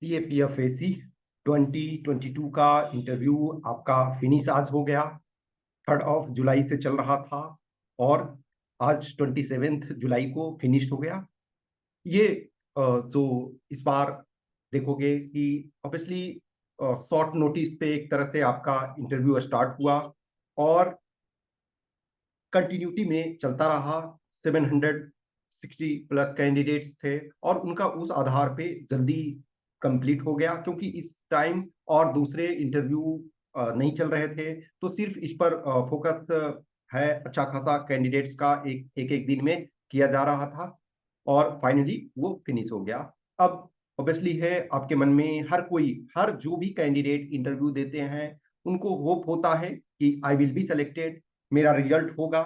PAPFAC 2022 का interview आपका finish आज हो गया। 3 जुलाई से चल रहा था और आज 27 जुलाई को फिनिश हो गया। ये जो इस बार देखोगे कि ऑब्वियसली शॉर्ट नोटिस पे एक तरह से आपका इंटरव्यू स्टार्ट हुआ और कंटिन्यूटी में चलता रहा। 760 प्लस कैंडिडेट्स थे और उनका उस आधार पे जल्दी कंप्लीट हो गया, क्योंकि इस टाइम और दूसरे इंटरव्यू नहीं चल रहे थे, तो सिर्फ इस पर फोकस है। अच्छा खासा कैंडिडेट्स का एक एक दिन में किया जा रहा था और फाइनली वो फिनिश हो गया। अब ऑब्वियसली है आपके मन में हर जो भी कैंडिडेट इंटरव्यू देते हैं, उनको होप होता है कि आई विल बी सिलेक्टेड, मेरा रिजल्ट होगा।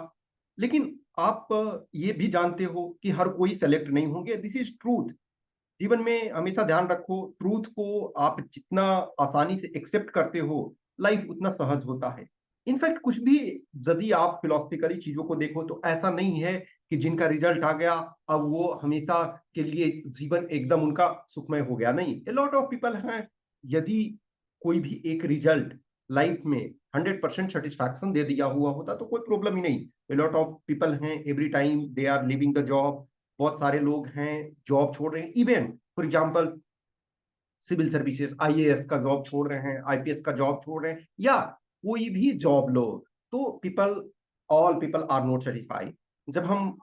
लेकिन आप ये भी जानते हो कि हर कोई सेलेक्ट नहीं होंगे। This is truth. जीवन में हमेशा ध्यान रखो, ट्रूथ को आप जितना आसानी से एक्सेप्ट करते हो, लाइफ उतना सहज होता है। इनफैक्ट कुछ भी, यदि आप फिलोसफिकली चीजों को देखो तो ऐसा नहीं है कि जिनका रिजल्ट आ गया अब वो हमेशा के लिए जीवन एकदम उनका सुखमय हो गया। नहीं, ए लॉट ऑफ पीपल हैं। यदि कोई भी एक रिजल्ट लाइफ में 100% सेटिस्फैक्शन दे दिया हुआ होता तो कोई प्रॉब्लम ही नहीं। ए लॉट ऑफ पीपल हैं, every time they are living the job. बहुत सारे लोग हैं जॉब छोड़ रहे हैं, even for example civil services, IAS का जॉब छोड़ रहे हैं, IPS का जॉब छोड़ रहे हैं, या कोई भी जॉब लो, तो people, all people are not satisfied. जब हम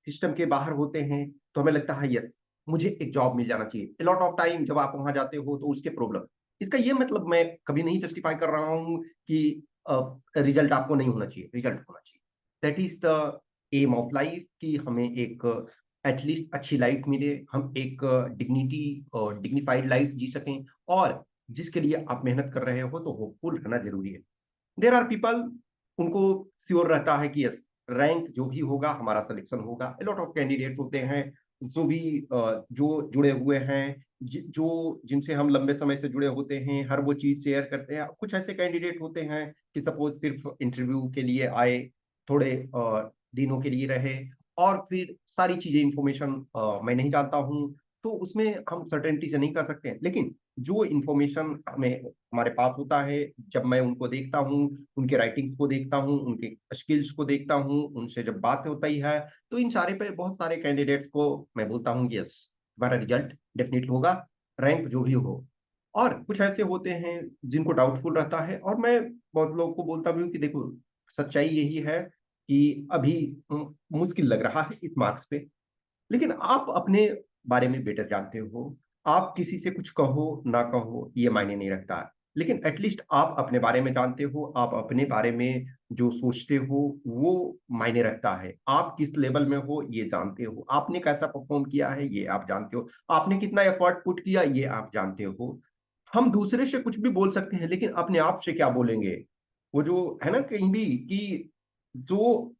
सिस्टम के बाहर होते हैं तो हमें लगता है यस, मुझे एक जॉब मिल जाना चाहिए। लॉट ऑफ टाइम जब आप वहां जाते हो तो उसके प्रॉब्लम। इसका ये मतलब मैं कभी नहीं जस्टिफाई कर रहा हूँ कि रिजल्ट आपको नहीं होना चाहिए, रिजल्ट होना चाहिए। That is the aim of life, कि हमें एक एटलीस्ट अच्छी लाइफ मिले, हम एक डिग्निटी डिग्निफाइड लाइफ जी सकें। और जिसके लिए आप मेहनत कर रहे हो तो होपफुल रहना जरूरी है। देर आर पीपल, उनको श्योर रहता है कि यस, रैंक जो भी होगा हमारा सिलेक्शन होगा। लॉट ऑफ कैंडिडेट होते हैं जो भी जो जुड़े हुए हैं, जो जिनसे हम लंबे समय से जुड़े होते हैं, हर वो चीज शेयर करते हैं। कुछ ऐसे कैंडिडेट होते हैं कि सपोज सिर्फ इंटरव्यू के लिए आए, थोड़े दिनों के लिए रहे और फिर सारी चीजें इंफॉर्मेशन मैं नहीं जानता हूँ, तो उसमें हम सर्टेनिटी से नहीं कर सकते हैं। लेकिन जो इंफॉर्मेशन हमें हमारे पास होता है, जब मैं उनको देखता हूँ, उनके राइटिंग्स को देखता हूँ, उनके स्किल्स को देखता हूँ, उनसे जब बात होती है, तो इन सारे पे बहुत सारे कैंडिडेट्स को मैं बोलता हूँ कि यस, हमारा रिजल्ट डेफिनेटली होगा, रैंक जो भी हो। और कुछ ऐसे होते हैं जिनको डाउटफुल रहता है, और मैं बहुत लोगों को बोलता भी हूँ कि देखो, सच्चाई यही है कि अभी मुश्किल लग रहा है इस मार्क्स पे, लेकिन आप अपने बारे में बेटर जानते हो। आप किसी से कुछ कहो ना कहो ये मायने नहीं रखता है, लेकिन एटलीस्ट आप अपने बारे में जानते हो, आप अपने बारे में जो सोचते हो वो मायने रखता है। आप किस लेवल में हो ये जानते हो, आपने कैसा परफॉर्म किया है ये आप जानते हो, आपने कितना एफर्ट पुट किया ये आप जानते हो। हम दूसरे से कुछ भी बोल सकते हैं, लेकिन अपने आप से क्या बोलेंगे? वो जो है ना कहीं भी कि जो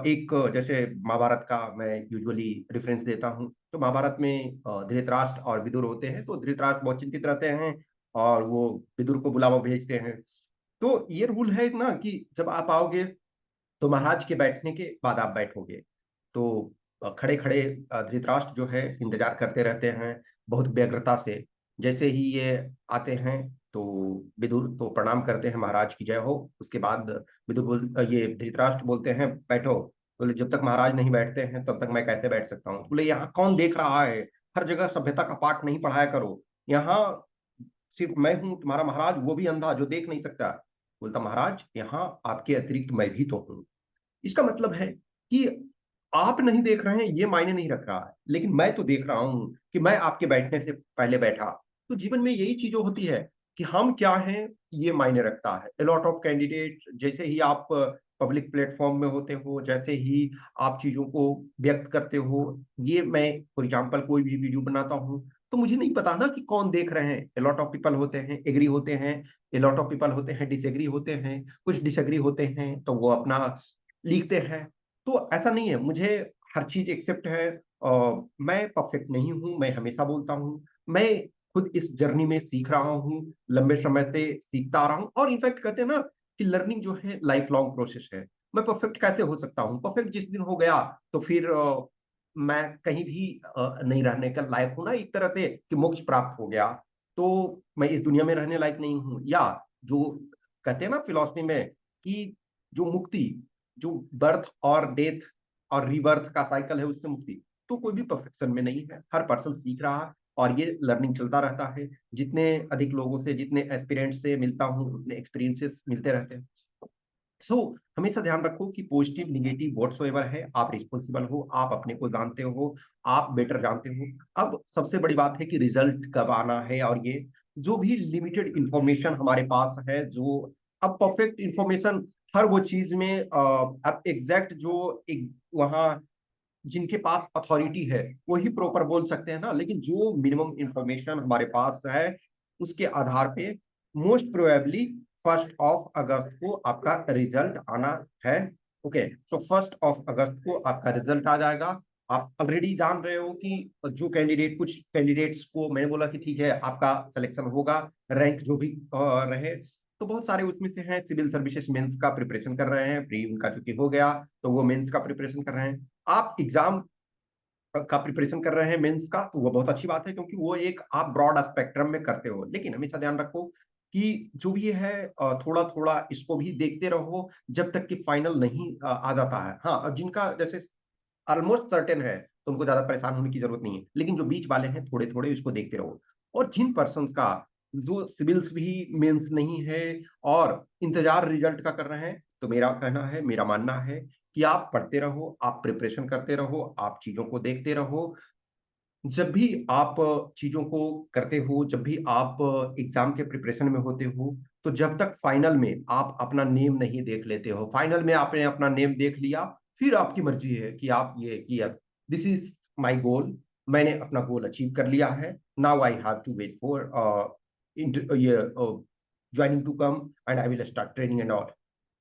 एक जैसे महाभारत का मैं यूजुअली रेफरेंस देता हूँ, तो महाभारत में धृतराष्ट्र और विदुर होते हैं। तो धृतराष्ट्र बहुत चिंतित रहते हैं और वो विदुर को बुलावा भेजते हैं। तो ये रूल है ना कि जब आप आओगे तो महाराज के बैठने के बाद आप बैठोगे। तो खड़े खड़े धृतराष्ट्र जो है इंतजार करते रहते हैं बहुत व्यग्रता से। जैसे ही ये आते हैं तो विदुर तो प्रणाम करते हैं, महाराज की जय हो। उसके बाद ये धृतराष्ट्र बोलते हैं बैठो। बोले जब तक महाराज नहीं बैठते हैं तब तक मैं कैसे बैठ सकता हूँ? बोले यहाँ कौन देख रहा है, हर जगह सभ्यता का पाठ नहीं पढ़ाया करो। यहाँ सिर्फ मैं हूँ तुम्हारा महाराज, वो भी अंधा जो देख नहीं सकता। बोलता महाराज यहाँ आपके अतिरिक्त मैं भी तो हूँ। इसका मतलब है कि आप नहीं देख रहे हैं ये मायने नहीं रख रहा है, लेकिन मैं तो देख रहा हूं कि मैं आपके बैठने से पहले बैठा। तो जीवन में यही चीजें होती है कि हम क्या हैं ये मायने रखता है। लॉट ऑफ कैंडिडेट, जैसे ही आप पब्लिक प्लेटफॉर्म में होते हो, जैसे ही आप चीजों को व्यक्त करते हो, ये मैं फॉर एग्जाम्पल कोई भी वीडियो बनाता हूँ तो मुझे नहीं पता ना कि कौन देख रहे हैं। लॉट ऑफ पीपल होते हैं एग्री होते हैं, लॉट ऑफ पीपल होते हैं डिसएग्री होते हैं, कुछ डिसएग्री होते हैं तो वो अपना लिखते हैं। तो ऐसा नहीं है, मुझे हर चीज एक्सेप्ट है। मैं परफेक्ट नहीं हूं, मैं हमेशा बोलता हूं। मैं खुद इस जर्नी में सीख रहा हूं, लंबे समय से सीखता आ रहा हूं। और इनफैक्ट कहते हैं ना कि लर्निंग जो है लाइफ लॉन्ग प्रोसेस है। मैं परफेक्ट कैसे हो सकता हूँ? परफेक्ट जिस दिन हो गया तो फिर मैं कहीं भी नहीं रहने का लायक हूं ना, एक तरह से कि मोक्ष प्राप्त हो गया। तो मैं इस दुनिया में रहने लायक नहीं हूँ, या जो कहते हैं ना फिलॉसफी में कि जो मुक्ति, जो बर्थ और डेथ और रीबर्थ का साइकिल है उससे मुक्ति, तो कोई भी परफेक्शन में नहीं है, हर पर्सन सीख रहा है और ये लर्निंग चलता रहता है। जितने अधिक लोगों से, जितने एस्पिरेंट्स से मिलता हूँ उतने एक्सपीरियंसेस मिलते रहते हैं। सो हमेशा ध्यान रखो कि पॉजिटिव निगेटिव व्हाट्स एवर है, आप रिस्पॉन्सिबल हो, आप अपने को जानते हो, आप बेटर जानते हो। अब सबसे बड़ी बात है कि रिजल्ट कब आना है, और ये जो भी लिमिटेड इंफॉर्मेशन हमारे पास है, जो अब परफेक्ट इंफॉर्मेशन हर वो चीज में अब एग्जैक्ट जो एक वहाँ जिनके पास अथॉरिटी है वही प्रॉपर बोल सकते हैं ना, लेकिन जो मिनिमम इंफॉर्मेशन हमारे पास है उसके आधार पे मोस्ट प्रोबेबली 1 अगस्त को आपका रिजल्ट आना है। ओके, सो 1 अगस्त को आपका रिजल्ट आ जाएगा। आप ऑलरेडी जान रहे हो कि जो कैंडिडेट, कुछ कैंडिडेट्स को मैंने बोला कि ठीक है आपका सिलेक्शन होगा, रैंक जो भी रहे, तो बहुत सारे उसमें से हैं सिविल सर्विसेज मेंस का प्रिपरेशन कर रहे हैं, प्री उनका चूंकि हो गया तो वो मेंस का प्रिपरेशन कर रहे हैं। आप एग्जाम का प्रिपरेशन कर रहे हैं मेंस का, तो वो बहुत अच्छी बात है क्योंकि वो एक आप ब्रॉड स्पेक्ट्रम में करते हो। लेकिन हमेशा ध्यान रखो कि जो भी है थोड़ा थोड़ा इसको भी देखते रहो जब तक कि फाइनल नहीं आ जाता है। हाँ, और जिनका जैसे ऑलमोस्ट सर्टेन है तो उनको ज्यादा परेशान होने की जरूरत नहीं है, लेकिन जो बीच वाले हैं थोड़े थोड़े इसको देखते रहो। और जिन पर्सन का जो सिविल्स भी मेंस नहीं है और इंतजार रिजल्ट का कर रहे हैं, तो मेरा कहना है, मेरा मानना है कि आप पढ़ते रहो, आप प्रिपरेशन करते रहो, आप चीजों को देखते रहो। जब भी आप चीजों को करते हो, जब भी आप एग्जाम के प्रिपरेशन में होते हो, तो जब तक फाइनल में आप अपना नेम नहीं देख लेते हो, फाइनल में आपने अपना नेम देख लिया, फिर आपकी मर्जी है कि आप ये किया, दिस इज माई गोल, मैंने अपना गोल अचीव कर लिया है, now I have to wait for ये joining to come and I will start training and all.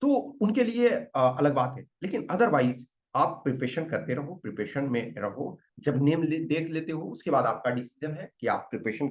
तो उनके लिए अलग बात है, लेकिन अदरवाइज आप प्रिपरेशन करते रहो, प्रिपरेशन में रहो। जब नेम देख लेते हो उसके बाद आपका डिसीजन है कि आप preparation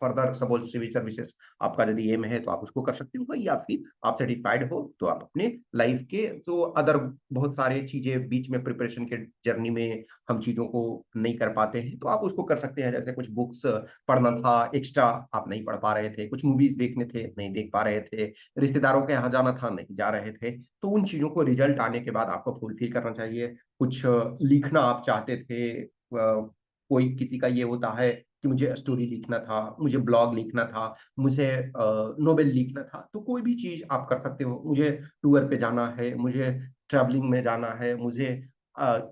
further suppose civil services आपका यदि एम है तो आप उसको कर सकते हो, या फिर आप सेटिस्फाइड हो तो आप अपने लाइफ के जो अदर बहुत सारे चीजें बीच में प्रिपरेशन के जर्नी में हम चीजों को नहीं कर पाते हैं तो आप उसको कर सकते हैं। जैसे कुछ बुक्स पढ़ना था एक्स्ट्रा, आप नहीं पढ़ पा रहे थे, कुछ मूवीज देखने थे नहीं देख पा रहे थे, रिश्तेदारों के यहाँ जाना था नहीं जा रहे थे, तो उन चीजों को रिजल्ट आने के बाद आपको फुलफिल करना चाहिए। कुछ लिखना आप चाहते थे, कोई किसी का ये होता है कि मुझे स्टोरी लिखना था, मुझे ब्लॉग लिखना था, मुझे नोवेल लिखना था, तो कोई भी चीज आप कर सकते हो। मुझे टूर पे जाना है, मुझे ट्रैवलिंग में जाना है, मुझे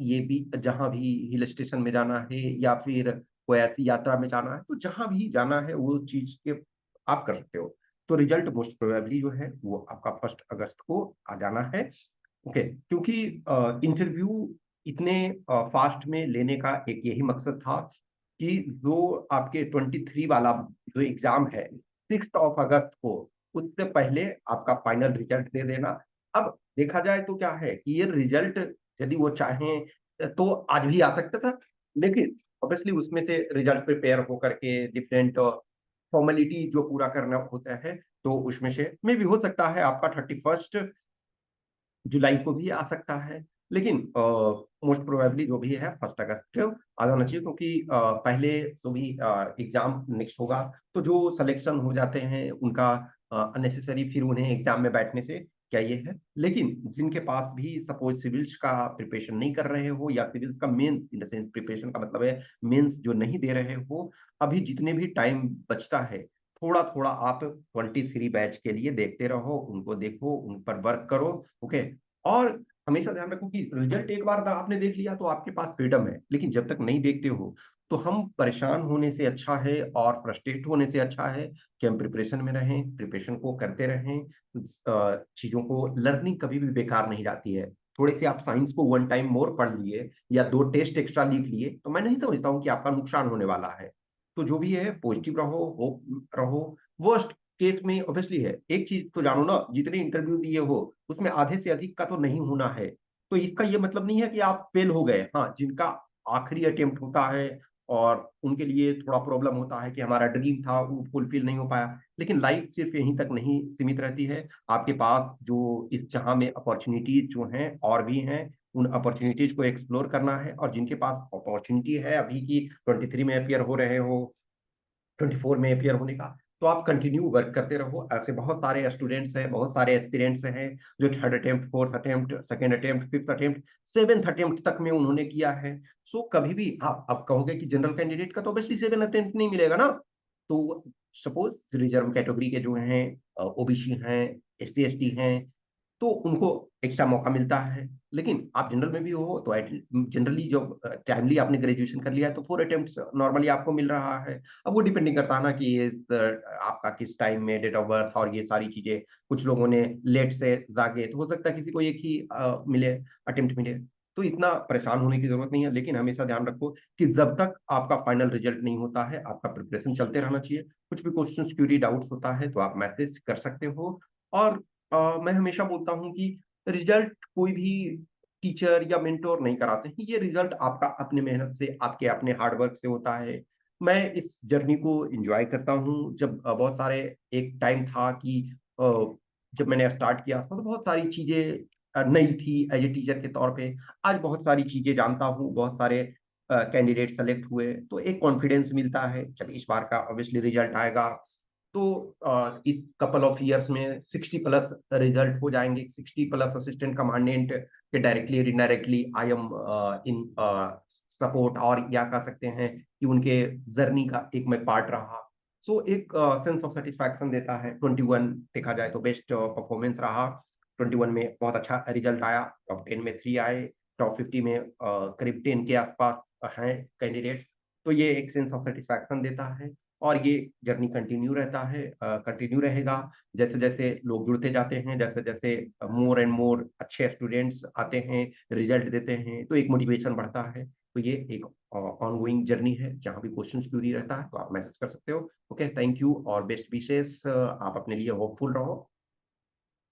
ये भी जहाँ भी हिल स्टेशन में जाना है, या फिर कोई ऐसी यात्रा में जाना है, तो जहाँ भी जाना है वो चीज के आप कर सकते हो। तो रिजल्ट मोस्ट प्रोबेबली जो है वो आपका 1 अगस्त को आ जाना है। ओके, क्योंकि इंटरव्यू इतने फास्ट में लेने का एक यही मकसद था कि जो आपके 23 वाला जो एग्जाम है 6 अगस्त को, उससे पहले आपका फाइनल रिजल्ट दे देना। अब देखा जाए तो क्या है कि ये रिजल्ट यदि वो चाहें तो आज भी आ सकता था, लेकिन ऑब्वियसली उसमें से रिजल्ट प्रिपेयर होकर के डिफरेंट फॉर्मेलिटी जो पूरा करना होता है, तो उसमें से मे भी हो सकता है आपका 31 जुलाई को भी आ सकता है। लेकिन मोस्ट प्रोबेबली जो भी है 1 अगस्त को आ जाना चाहिए, क्योंकि पहले जो भी एग्जाम नेक्स्ट होगा तो जो सिलेक्शन हो जाते हैं उनका अननेसेसरी फिर उन्हें एग्जाम में बैठने से क्या ये है। लेकिन जिनके पास भी सपोज सिविल्स का प्रिपरेशन नहीं कर रहे हो, या सिविल्स का mains in the sense preparation का मतलब है मेंस जो नहीं दे रहे हो, अभी जितने भी टाइम बचता है थोड़ा थोड़ा आप 23 बैच के लिए देखते रहो, उनको देखो, उन पर वर्क करो। ओके, और हमेशा ध्यान रखो कि रिजल्ट एक बार आपने देख लिया तो आपके पास फ्रीडम है, लेकिन जब तक नहीं देखते हो तो हम परेशान होने से अच्छा है और फ्रस्ट्रेट होने से अच्छा है कि हम प्रिपरेशन में रहें, प्रिपरेशन को करते रहें। चीजों को लर्निंग कभी भी बेकार नहीं जाती है। थोड़े से आप साइंस को 1 टाइम मोर पढ़ लिए या 2 टेस्ट एक्स्ट्रा लिख लिए तो मैं नहीं समझता हूँ कि आपका नुकसान होने वाला है। तो जो भी है पॉजिटिव रहो, होप रहो। वर्स्ट केस में ऑब्वियसली है, एक चीज तो जानो ना, जितने इंटरव्यू दिए हो उसमें आधे से अधिक का तो नहीं होना है, तो इसका ये मतलब नहीं है कि आप फेल हो गए। हाँ, जिनका आखिरी अटेम्प्ट होता है और उनके लिए थोड़ा प्रॉब्लम होता है कि हमारा ड्रीम था वो फुलफिल नहीं हो पाया, लेकिन लाइफ सिर्फ यहीं तक नहीं सीमित रहती है। आपके पास जो इस जहां में अपॉर्चुनिटीज जो हैं और भी हैं, उन अपॉर्चुनिटीज को एक्सप्लोर करना है। और जिनके पास अपॉर्चुनिटी है अभी की 23 में अपियर हो रहे हो, 24 में अपियर होने का। तो आप कंटिन्यू वर्क करते रहो। ऐसे बहुत सारे स्टूडेंट्स हैं, बहुत सारे एस्पिरेंट्स हैं जो third attempt, fourth attempt, second attempt, fifth attempt, seventh attempt तक में उन्होंने किया है। सो कभी भी आप अब कहोगे कि जनरल कैंडिडेट का तो ऑब्वियसली सेवन अटेम्प्ट नहीं मिलेगा ना। तो सपोज रिजर्व कैटेगरी के जो हैं, ओबीसी हैं, एस सी एस टी हैं, तो उनको एक्स्ट्रा मौका मिलता है। लेकिन आप जनरल में भी हो तो जनरली जो टाइमली आपने ग्रेजुएशन कर लिया है तो 4 अटेम्प्ट नॉर्मली आपको मिल रहा है। अब वो डिपेंडिंग करता है ना कि आपका किस टाइम में डेट ऑफ बर्थ और ये सारी चीजें। कुछ लोगों ने लेट से जागे तो हो सकता है किसी को एक ही मिले, अटेम्प्ट मिले। तो इतना परेशान होने की जरूरत नहीं है। लेकिन हमेशा ध्यान रखो कि जब तक आपका फाइनल रिजल्ट नहीं होता है आपका प्रिपरेशन चलते रहना चाहिए। कुछ भी क्वेश्चन क्यूरी डाउट्स होता है तो आप मैसेज कर सकते हो। और मैं हमेशा बोलता हूँ कि रिजल्ट कोई भी टीचर या मेंटोर नहीं कराते हैं। ये रिजल्ट आपका अपने मेहनत से, आपके अपने हार्डवर्क से होता है। मैं इस जर्नी को एंजॉय करता हूँ। जब बहुत सारे, एक टाइम था कि अ, जब मैंने स्टार्ट किया था तो बहुत सारी चीजें नई थी एज ए टीचर के तौर पे। आज बहुत सारी चीजें जानता हूँ, बहुत सारे कैंडिडेट सेलेक्ट हुए तो एक कॉन्फिडेंस मिलता है। जब इस बार का ऑब्वियसली रिजल्ट आएगा तो इस कपल ऑफ इयर्स में 60 प्लस रिजल्ट हो जाएंगे। 60 प्लस असिस्टेंट कमांडेंट के डायरेक्टली और indirectly I am in support, और या कह सकते हैं कि उनके जर्नी का एक मैं पार्ट रहा। सो एक सेंस ऑफ सेटिस्फैक्शन देता है। 21 देखा जाए तो बेस्ट परफॉर्मेंस रहा। 21 में बहुत अच्छा रिजल्ट आया। टॉप 10 में 3 आए। टॉप 50 में करीब 10 के आसपास हैं कैंडिडेट। तो ये एक सेंस ऑफ सेटिस्फैक्शन देता है। और ये जर्नी कंटिन्यू रहता है, कंटिन्यू रहेगा। जैसे जैसे लोग जुड़ते जाते हैं, जैसे जैसे मोर एंड मोर अच्छे स्टूडेंट्स आते हैं, रिजल्ट देते हैं, तो एक मोटिवेशन बढ़ता है। तो ये एक ऑन गोइंग जर्नी है। जहाँ भी क्वेश्चन क्यूरी रहता है तो आप मैसेज कर सकते हो। ओके, थैंक यू और बेस्ट विशेष। आप अपने लिए होपफुल रहो।